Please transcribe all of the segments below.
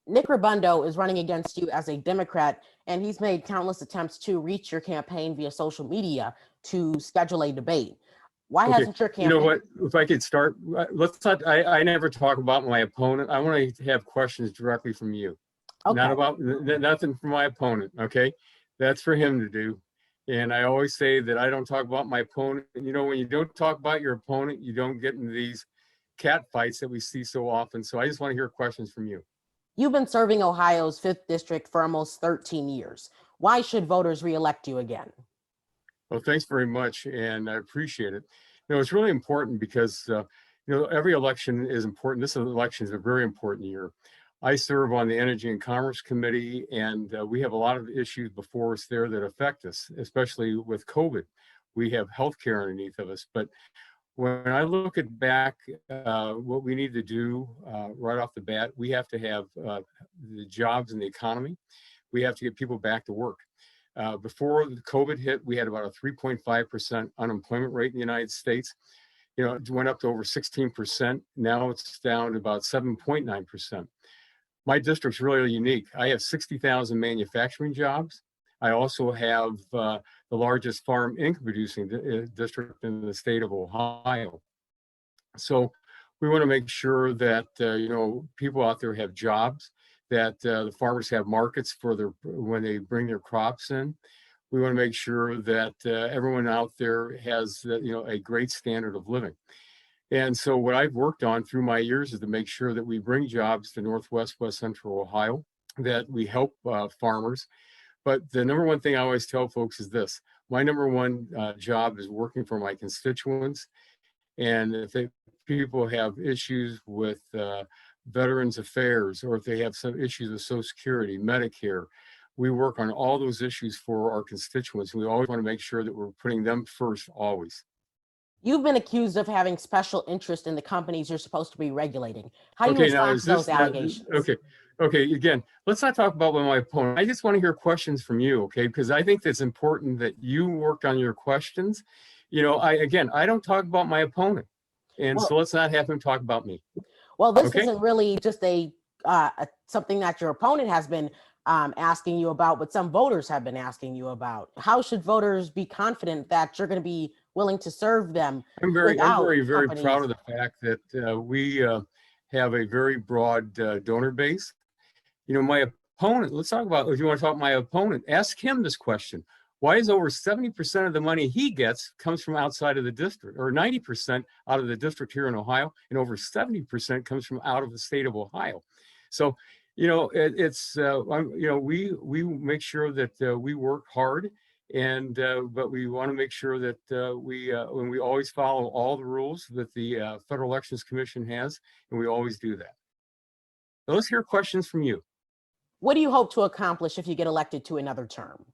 Nick Rabundo is running against you as a Democrat, and he's made countless attempts to reach your campaign via social media to schedule a debate. Why Okay, hasn't your you know campaign? what, if I could start, let's not, I never talk about my opponent. I want to have questions directly from you. Not Okay. about, nothing from my opponent, okay? That's for him to do. And I always say that I don't talk about my opponent. And you know, when you don't talk about your opponent, you don't get into these cat fights that we see so often. So I just want to hear questions from you. You've been serving Ohio's 5th district for almost 13 years. Why should voters reelect you again? Well, thanks very much, and I appreciate it. You know, it's really important because, you know, every election is important. This election is a very important year. I serve on the Energy and Commerce Committee, and we have a lot of issues before us there that affect us, especially with COVID. We have healthcare underneath of us, but when I look at back, what we need to do right off the bat, we have to have the jobs and the economy. We have to get people back to work. Before the COVID hit, we had about a 3.5% unemployment rate in the United States. You know, it went up to over 16%. Now it's down to about 7.9%. My district's really unique. I have 60,000 manufacturing jobs. I also have the largest farm income producing district in the state of Ohio. So we want to make sure that, you know, people out there have jobs, that the farmers have markets for their, when they bring their crops in. We want to make sure that everyone out there has, you know, a great standard of living. And so what I've worked on through my years is to make sure that we bring jobs to Northwest, West Central Ohio, that we help farmers. But the number one thing I always tell folks is this: my number one job is working for my constituents. And if people have issues with Veterans Affairs, or if they have some issues with Social Security, Medicare, we work on all those issues for our constituents. We always want to make sure that we're putting them first, always. You've been accused of having special interest in the companies you're supposed to be regulating. How do you Okay, now respond is to those this now, allegations? okay? Okay, again, let's not talk about my opponent. I just want to hear questions from you, okay? Because I think that's important that you work on your questions. You know, I don't talk about my opponent, and so Well, let's not have him talk about me. this Okay? isn't really just something that your opponent has been asking you about, but some voters have been asking you about. How should voters be confident that you're going to be willing to serve them I'm without very proud companies? of the fact that we have a very broad donor base. You know, my opponent, let's talk about, if you want to talk about my opponent, ask him this question. Why is over 70% of the money he gets comes from outside of the district, or 90% out of the district here in Ohio, and over 70% comes from out of the state of Ohio. So, you know, you know, we make sure that we work hard, and but we want to make sure that when we always follow all the rules that the Federal Elections Commission has, and we always do that. So let's hear questions from you. What do you hope to accomplish if you get elected to another term?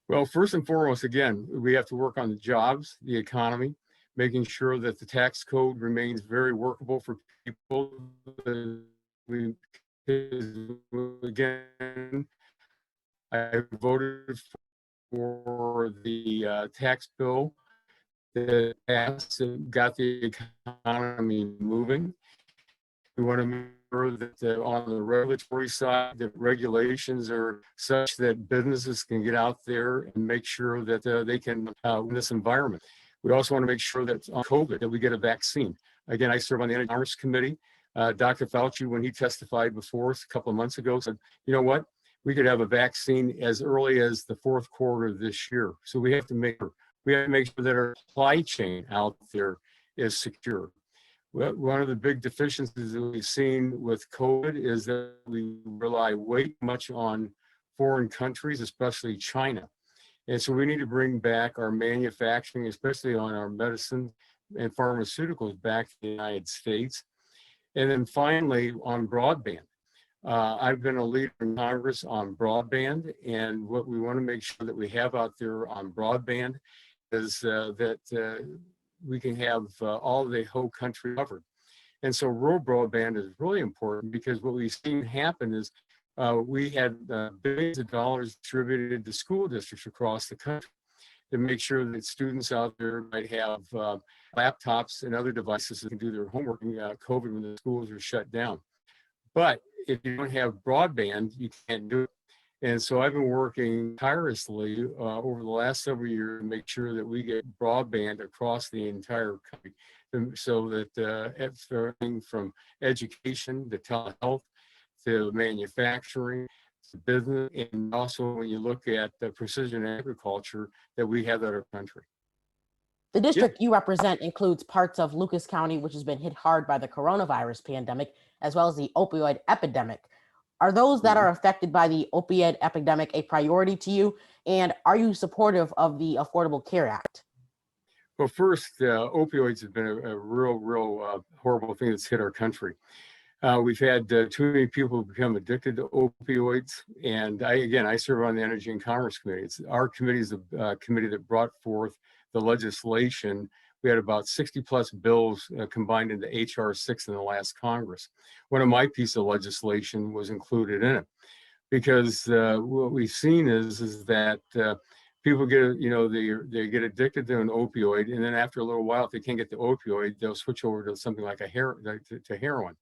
Well, first and foremost, again, we have to work on the jobs, the economy, making sure that the tax code remains very workable for people. Again, I voted for the tax bill that passed and got the economy moving. We want to make sure that on the regulatory side, the regulations are such that businesses can get out there and make sure that they can in this environment. We also want to make sure that on COVID, that we get a vaccine. Again, I serve on the Energy Commerce Committee. Dr. Fauci, when he testified before us a couple of months ago, said, you know what, we could have a vaccine as early as the fourth quarter of this year. So we have to make sure that our supply chain out there is secure. Well, one of the big deficiencies that we've seen with COVID is that we rely way much on foreign countries, especially China. And so we need to bring back our manufacturing, especially on our medicine and pharmaceuticals, back to the United States. And then finally, on broadband. I've been a leader in Congress on broadband, and what we want to make sure that we have out there on broadband is that we can have all the whole country covered. And so rural broadband is really important, because what we've seen happen is we had billions of dollars distributed to school districts across the country to make sure that students out there might have laptops and other devices that can do their homework in COVID when the schools are shut down. But if you don't have broadband, you can't do it. And so I've been working tirelessly over the last several years to make sure that we get broadband across the entire country, so that everything from education to telehealth to manufacturing to business, and also when you look at the precision agriculture that we have in our country. The Yeah. district you represent includes parts of Lucas County, which has been hit hard by the coronavirus pandemic, as well as the opioid epidemic. Are those that are affected by the opioid epidemic a priority to you? And are you supportive of the Affordable Care Act? Well, first, opioids have been a real horrible thing that's hit our country. We've had too many people become addicted to opioids. And I serve on the Energy and Commerce Committee. Our committee is the committee that brought forth the legislation. We had about 60 plus bills combined into HR 6 in the last Congress. One of my pieces of legislation was included in it, because what we've seen is that people get, they get addicted to an opioid, and then after a little while, if they can't get the opioid, they'll switch over to something like to heroin.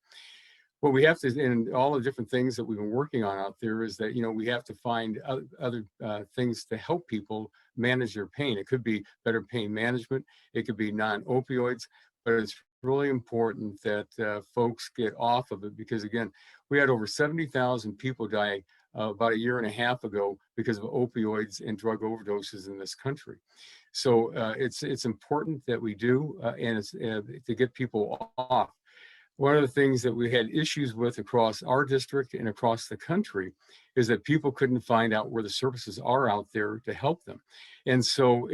What we have to, and all the different things that we've been working on out there, is that, we have to find other things to help people manage their pain. It could be better pain management. It could be non-opioids, but it's really important that folks get off of it, because again, we had over 70,000 people die about a year and a half ago because of opioids and drug overdoses in this country. So it's important that we do, and it's to get people off. One of the things that we had issues with across our district and across the country is that people couldn't find out where the services are out there to help them. And so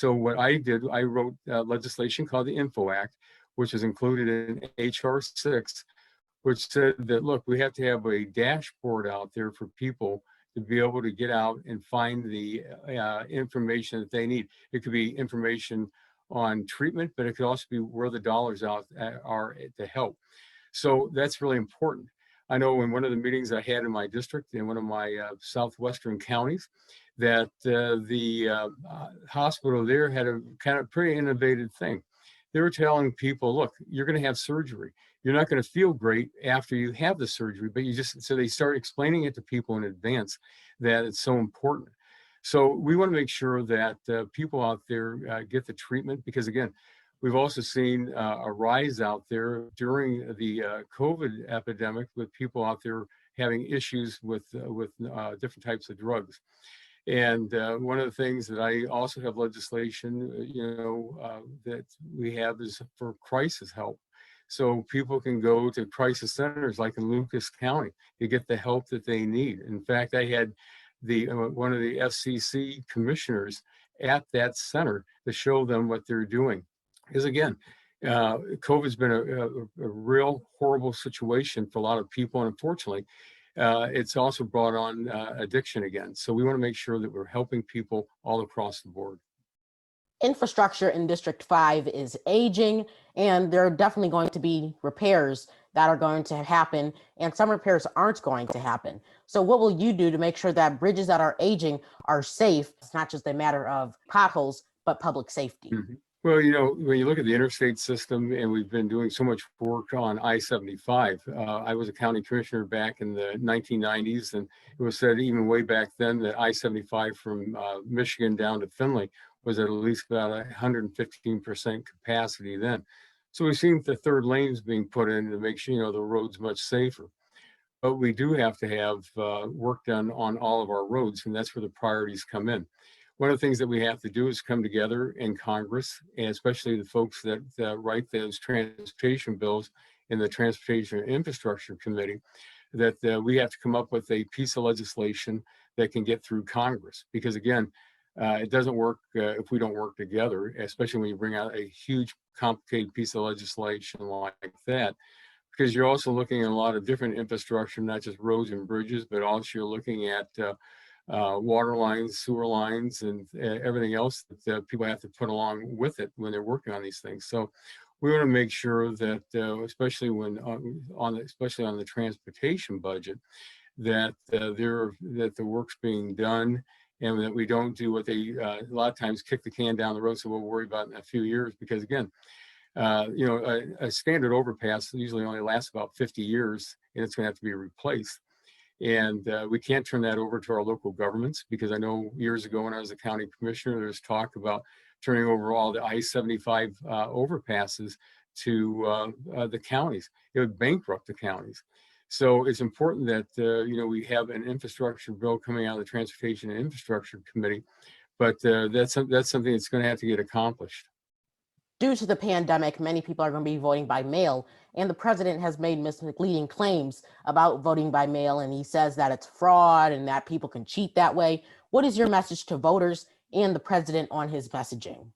what I did, I wrote legislation called the Info Act, which is included in HR 6, which said that, look, we have to have a dashboard out there for people to be able to get out and find the information that they need. It could be information on treatment, but it could also be where the dollars are to help. So that's really important. I know in one of the meetings I had in my district, in one of my southwestern counties, that the hospital there had a kind of pretty innovative thing. They were telling people, look, you're going to have surgery. You're not going to feel great after you have the surgery, but so they start explaining it to people in advance that it's so important. So we want to make sure that people out there get the treatment, because again, we've also seen a rise out there during the COVID epidemic, with people out there having issues with different types of drugs. And one of the things that I also have legislation, that we have is for crisis help. So people can go to crisis centers like in Lucas County to get the help that they need. In fact, I had one of the FCC commissioners at that center to show them what they're doing. Because again, COVID's been a real horrible situation for a lot of people, and unfortunately, it's also brought on addiction again. So we want to make sure that we're helping people all across the board. Infrastructure in District 5 is aging, and there are definitely going to be repairs that are going to happen, and some repairs aren't going to happen. So what will you do to make sure that bridges that are aging are safe? It's not just a matter of potholes, but public safety. Mm-hmm. Well, when you look at the interstate system, and we've been doing so much work on I-75. I was a county commissioner back in the 1990s, and it was said even way back then that I-75 from Michigan down to Findlay was at least about 115% capacity then. So we've seen the third lanes being put in to make sure, the road's much safer. But we do have to have work done on all of our roads, and that's where the priorities come in. One of the things that we have to do is come together in Congress, and especially the folks that write those transportation bills in the Transportation and Infrastructure Committee, that we have to come up with a piece of legislation that can get through Congress. Because again, it doesn't work if we don't work together, especially when you bring out a huge, complicated piece of legislation like that. Because you're also looking at a lot of different infrastructure, not just roads and bridges, but also you're looking at water lines, sewer lines, and everything else that people have to put along with it when they're working on these things. So we want to make sure that, especially especially on the transportation budget, that that the work's being done, and that we don't do what they a lot of times kick the can down the road, so we'll worry about in a few years. Because again, A standard overpass usually only lasts about 50 years, and it's going to have to be replaced. And we can't turn that over to our local governments, because I know years ago when I was a county commissioner, there was talk about turning over all the I-75 overpasses to the counties. It would bankrupt the counties. So it's important that we have an infrastructure bill coming out of the Transportation and Infrastructure Committee, but that's something that's going to have to get accomplished. Due to the pandemic, many people are going to be voting by mail, and the president has made misleading claims about voting by mail, and he says that it's fraud and that people can cheat that way. What is your message to voters and the president on his messaging?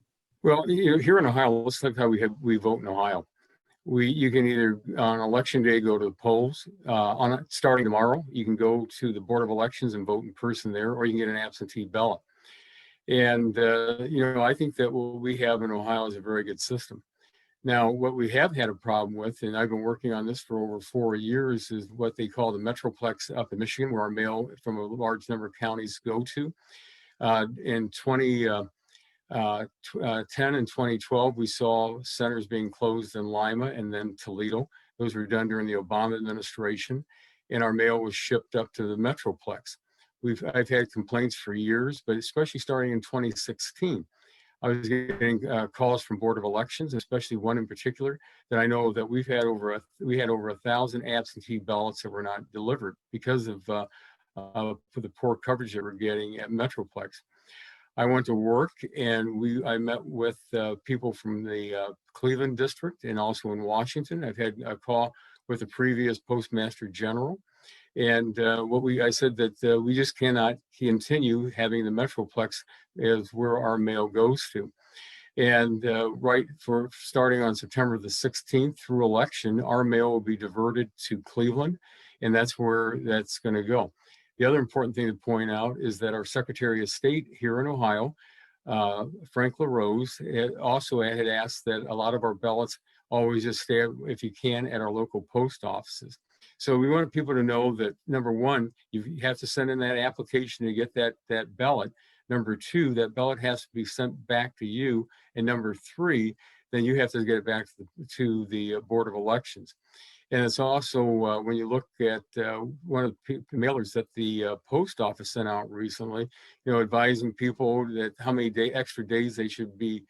Well, here in Ohio, let's look how we vote in Ohio. You can either on election day go to the polls. Starting tomorrow, you can go to the Board of Elections and vote in person there, or you can get an absentee ballot. And I think that what we have in Ohio is a very good system. Now, what we have had a problem with, and I've been working on this for over 4 years, is what they call the Metroplex up in Michigan, where our mail from a large number of counties go to. In 2010 and 2012, we saw centers being closed in Lima and then Toledo. Those were done during the Obama administration, and our mail was shipped up to the Metroplex. I've had complaints for years, but especially starting in 2016, I was getting calls from Board of Elections, especially one in particular that I know that we had over 1,000 absentee ballots that were not delivered because of the poor coverage that we're getting at Metroplex. I went to work, and I met with people from the Cleveland district and also in Washington. I've had a call with the previous Postmaster General. And I said that we just cannot continue having the Metroplex as where our mail goes to. And for starting on September the 16th through election, our mail will be diverted to Cleveland, and that's where that's going to go. The other important thing to point out is that our Secretary of State here in Ohio, Frank LaRose, also had asked that a lot of our ballots always just stay, if you can, at our local post offices. So we want people to know that, number one, you have to send in that application to get that ballot. Number two, that ballot has to be sent back to you. And number three, then you have to get it back to the Board of Elections. And it's also, when you look at one of the mailers that the post office sent out recently, advising people that how many extra days they should be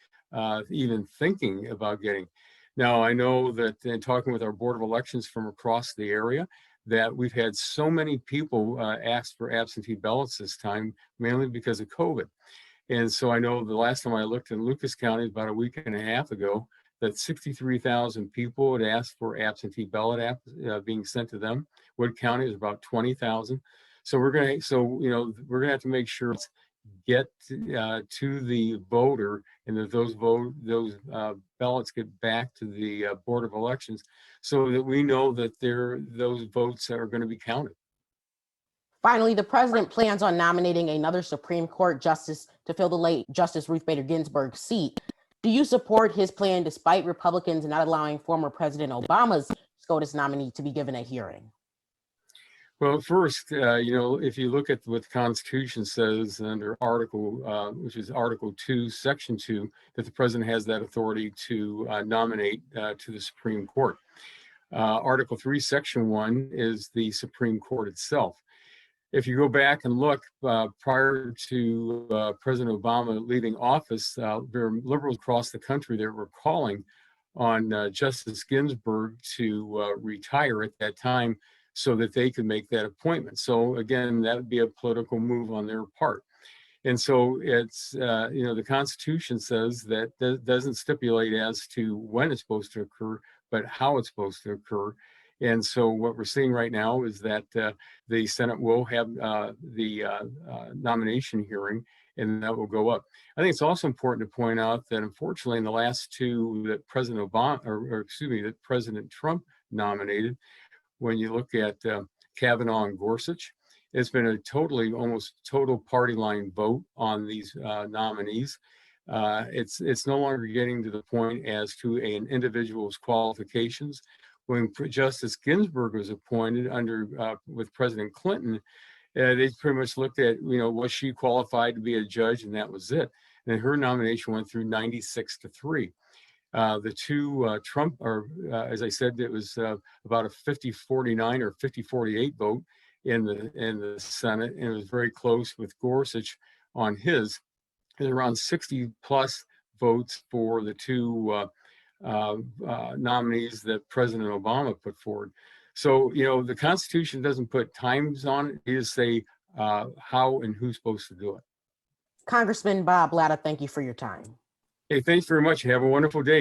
even thinking about getting. Now, I know that in talking with our Board of Elections from across the area, that we've had so many people ask for absentee ballots this time, mainly because of COVID. And so I know the last time I looked in Lucas County, about a week and a half ago, that 63,000 people had asked for absentee ballot being sent to them. Wood County is about 20,000. So we're going to have to make sure it's get to the voter, and that those ballots get back to the Board of Elections, so that we know that those votes are going to be counted. Finally, the president plans on nominating another Supreme Court justice to fill the late Justice Ruth Bader Ginsburg's seat. Do you support his plan, despite Republicans not allowing former President Obama's SCOTUS nominee to be given a hearing? Well, first, if you look at what the Constitution says under which is Article 2, Section 2, that the president has that authority to nominate to the Supreme Court. Article 3, Section 1 is the Supreme Court itself. If you go back and look, prior to President Obama leaving office, there were liberals across the country that were calling on Justice Ginsburg to retire at that time, so that they could make that appointment. So again, that would be a political move on their part. And so it's, the Constitution says that doesn't stipulate as to when it's supposed to occur, but how it's supposed to occur. And so what we're seeing right now is that the Senate will have the nomination hearing, and that will go up. I think it's also important to point out that unfortunately in the last two that President that President Trump nominated, when you look at Kavanaugh and Gorsuch, it's been a almost total party line vote on these nominees. It's no longer getting to the point as to an individual's qualifications. When Justice Ginsburg was appointed with President Clinton, they pretty much looked at, was she qualified to be a judge, and that was it. And her nomination went through 96-3. The two Trump, or as I said, it was about a 50-49 or 50-48 vote in the Senate, and it was very close with Gorsuch on his. There's around 60 plus votes for the two nominees that President Obama put forward. So, the Constitution doesn't put times on it. It just say how and who's supposed to do it. Congressman Bob Latta, thank you for your time. Hey, thanks very much. Have a wonderful day.